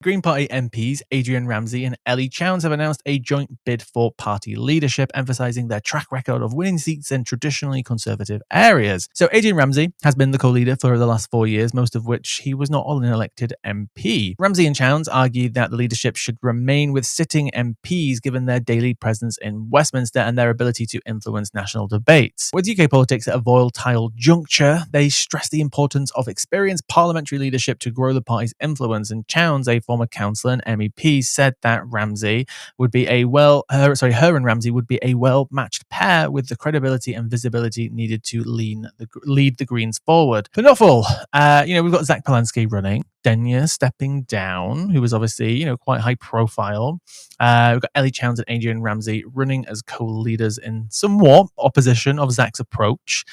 Green Party MPs Adrian Ramsay and Ellie Chowns have announced a joint bid for party leadership, emphasising their track record of winning seats in traditionally conservative areas. So Adrian Ramsay has been the co-leader for the last 4 years, most of which he was not an elected MP. Ramsay and Chowns argued that the leadership should remain with sitting MPs given their daily presence in Westminster and their ability to influence national debates. With UK politics at a volatile juncture, they stressed the importance of experienced parliamentary leadership to grow the party's influence, and Chowns, a former councillor and MEP, said that Ramsay would be her and Ramsay would be a well-matched pair with the credibility and visibility needed to lead the Greens forward. But not full. We've got Zach Polansky running, Denya stepping down, who was obviously, quite high profile. We've got Ellie Chowns and Adrian Ramsay running as co-leaders in somewhat opposition of Zach's approach.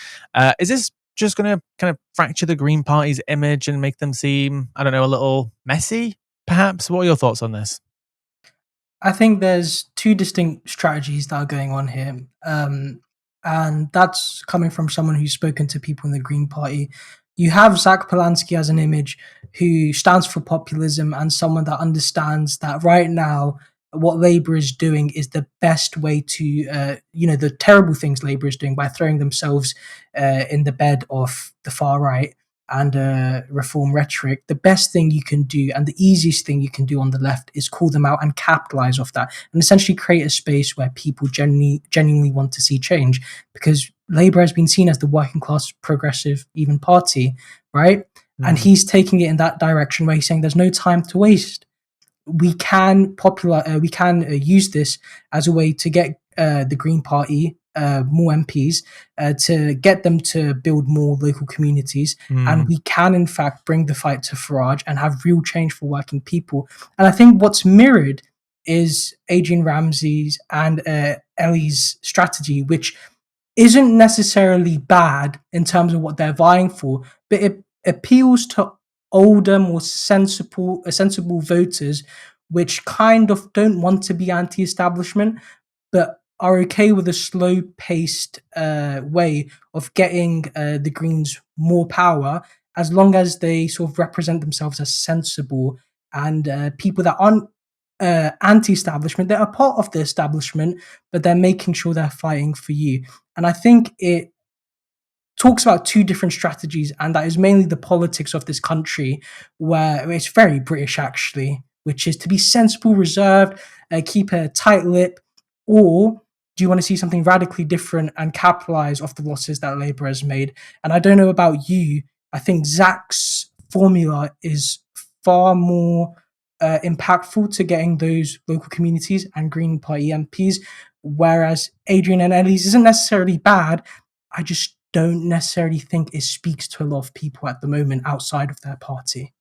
Is this just going to kind of fracture the Green Party's image and make them seem, a little messy? Perhaps. What are your thoughts on this? I think there's two distinct strategies that are going on here. And that's coming from someone who's spoken to people in the Green Party. You have Zach Polansky as an image who stands for populism and someone that understands that right now what Labour is doing is the best way to, the terrible things Labour is doing by throwing themselves in the bed of the far right and reform rhetoric. The best thing you can do and the easiest thing you can do on the left is call them out and capitalize off that and essentially create a space where people genuinely want to see change, because Labour has been seen as the working class progressive even party, right? And he's taking it in that direction where he's saying there's no time to waste. We can use this as a way to get the Green Party more MPs, to get them to build more local communities. And we can, in fact, bring the fight to Farage and have real change for working people. And I think what's mirrored is Adrian Ramsay's and Ellie's strategy, which isn't necessarily bad in terms of what they're vying for, but it appeals to older, more sensible voters, which kind of don't want to be anti-establishment, but are okay with a slow-paced way of getting the Greens more power, as long as they sort of represent themselves as sensible and people that aren't anti-establishment. They're a part of the establishment, but they're making sure they're fighting for you. And I think it talks about two different strategies, and that is mainly the politics of this country, where it's very British actually, which is to be sensible, reserved, keep a tight lip, or do you want to see something radically different and capitalize off the losses that Labour has made? And I don't know about you, I think Zach's formula is far more impactful to getting those local communities and Green Party MPs, whereas Adrian and Ellie's isn't necessarily bad. I just don't necessarily think it speaks to a lot of people at the moment outside of their party.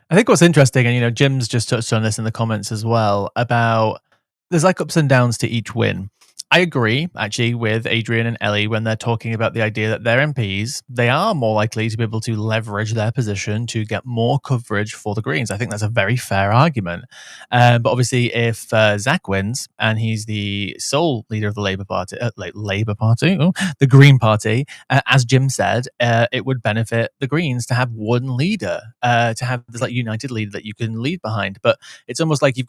I think what's interesting, and Jim's just touched on this in the comments as well, about there's like ups and downs to each win. I agree, actually, with Adrian and Ellie when they're talking about the idea that their MPs, they are more likely to be able to leverage their position to get more coverage for the Greens. I think that's a very fair argument. But obviously, if Zach wins and he's the sole leader of the Labour Party, the Green Party, as Jim said, it would benefit the Greens to have one leader, to have this united leader that you can lead behind. But it's almost like you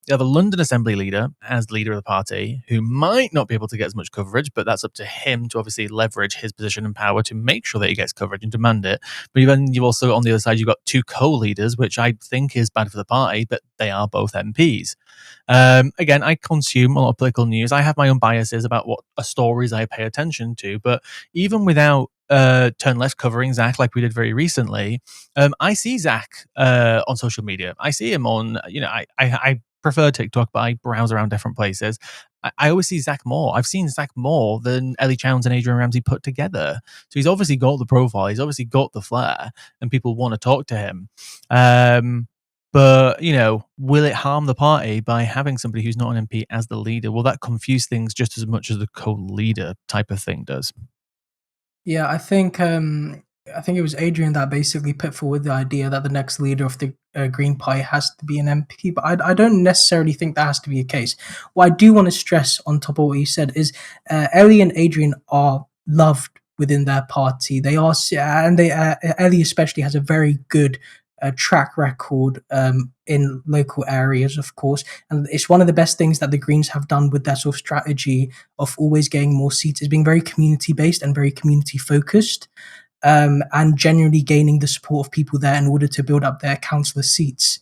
have a London Assembly leader as leader of the party who might not be able to get as much coverage, but that's up to him to obviously leverage his position and power to make sure that he gets coverage and demand it. But then you've also, on the other side, you've got two co-leaders, which I think is bad for the party, but they are both MPs. Again, I consume a lot of political news. I have my own biases about what stories I pay attention to, but even without Turn Left covering Zach like we did very recently, I see Zach on social media. I see him on, I prefer TikTok, but I browse around different places. I always see Zach more. I've seen Zach more than Ellie Chowns and Adrian Ramsay put together. So he's obviously got the profile. He's obviously got the flair, and people want to talk to him. But, will it harm the party by having somebody who's not an MP as the leader? Will that confuse things just as much as the co-leader type of thing does? Yeah, I think it was Adrian that basically put forward the idea that the next leader of the Green Party has to be an MP, but I don't necessarily think that has to be the case. What I do want to stress on top of what you said is Ellie and Adrian are loved within their party. They are, and Ellie especially has a very good track record in local areas, of course. And it's one of the best things that the Greens have done with their sort of strategy of always getting more seats, is being very community based and very community focused. And genuinely gaining the support of people there in order to build up their councillor seats.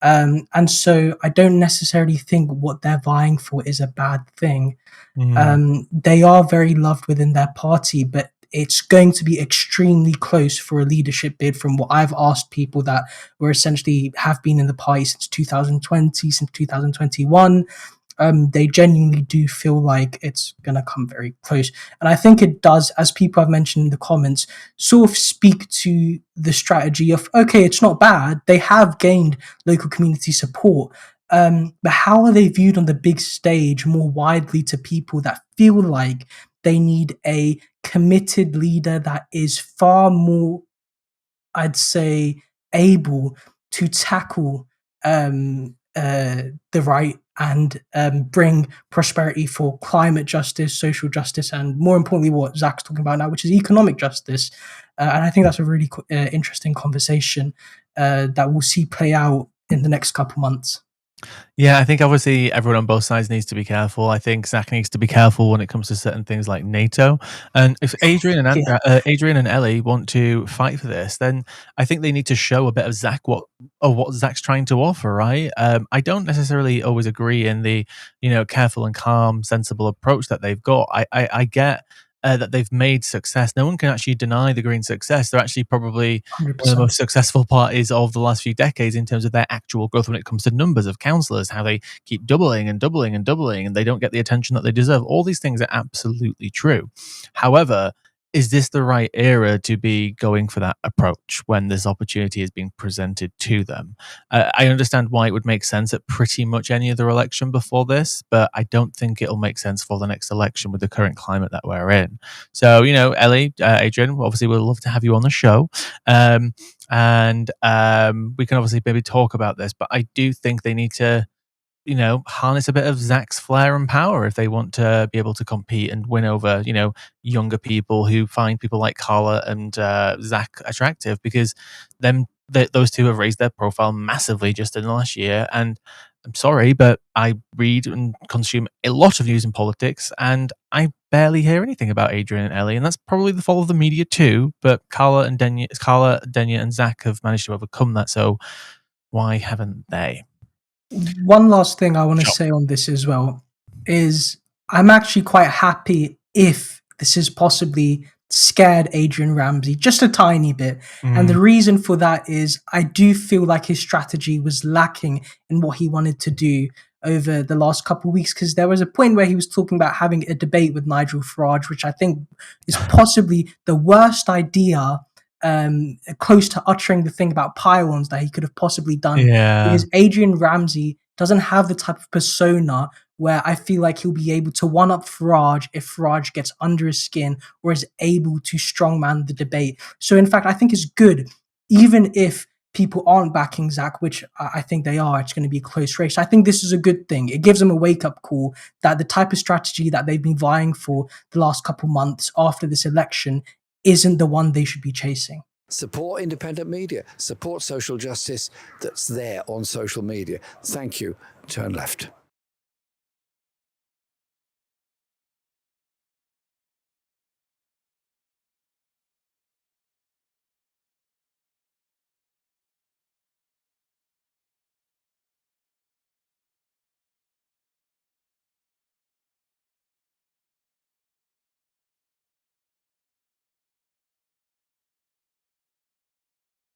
And so I don't necessarily think what they're vying for is a bad thing. They are very loved within their party, but it's going to be extremely close for a leadership bid from what I've asked people that were essentially have been in the party since 2020, since 2021. They genuinely do feel like it's going to come very close. And I think it does, as people have mentioned in the comments, sort of speak to the strategy of, okay, it's not bad. They have gained local community support. But how are they viewed on the big stage more widely to people that feel like they need a committed leader that is far more, I'd say, able to tackle the right and bring prosperity for climate justice, social justice, and more importantly, what Zach's talking about now, which is economic justice. And I think that's a really interesting conversation that we'll see play out in the next couple months. Yeah, I think obviously everyone on both sides needs to be careful. I think Zach needs to be careful when it comes to certain things like NATO. And if Yeah, Adrian and Ellie want to fight for this, then I think they need to show a bit of Zach what Zach's trying to offer, right? I don't necessarily always agree in the careful and calm, sensible approach that they've got. I get. That they've made success. No one can actually deny the Green success. They're actually probably one of the 100%. most successful parties of the last few decades in terms of their actual growth when it comes to numbers of councillors, how they keep doubling and doubling and doubling, and they don't get the attention that they deserve. All these things are absolutely true. However, is this the right era to be going for that approach when this opportunity is being presented to them? I understand why it would make sense at pretty much any other election before this, but I don't think it'll make sense for the next election with the current climate that we're in. So, Ellie, Adrian, obviously we'd love to have you on the show. And we can obviously maybe talk about this, but I do think they need to harness a bit of Zach's flair and power if they want to be able to compete and win over, younger people who find people like Carla and Zach attractive, because those two have raised their profile massively just in the last year. And I'm sorry, but I read and consume a lot of news and politics, and I barely hear anything about Adrian and Ellie, and that's probably the fault of the media too. But Carla, Denya, and Zach have managed to overcome that. So why haven't they? One last thing I want to Sure. say on this as well is I'm actually quite happy if this has possibly scared Adrian Ramsay just a tiny bit. And the reason for that is I do feel like his strategy was lacking in what he wanted to do over the last couple of weeks, because there was a point where he was talking about having a debate with Nigel Farage, which I think is possibly the worst idea, close to uttering the thing about pylons that he could have possibly done, Yeah. because Adrian Ramsay doesn't have the type of persona where I feel like he'll be able to one up Farage if Farage gets under his skin or is able to strongman the debate. So, in fact, I think it's good, even if people aren't backing Zach, which I think they are, it's going to be a close race. I think this is a good thing. It gives them a wake up call that the type of strategy that they've been vying for the last couple months after this election isn't the one they should be chasing. Support independent media, support social justice that's there on social media. Thank you. Turn left.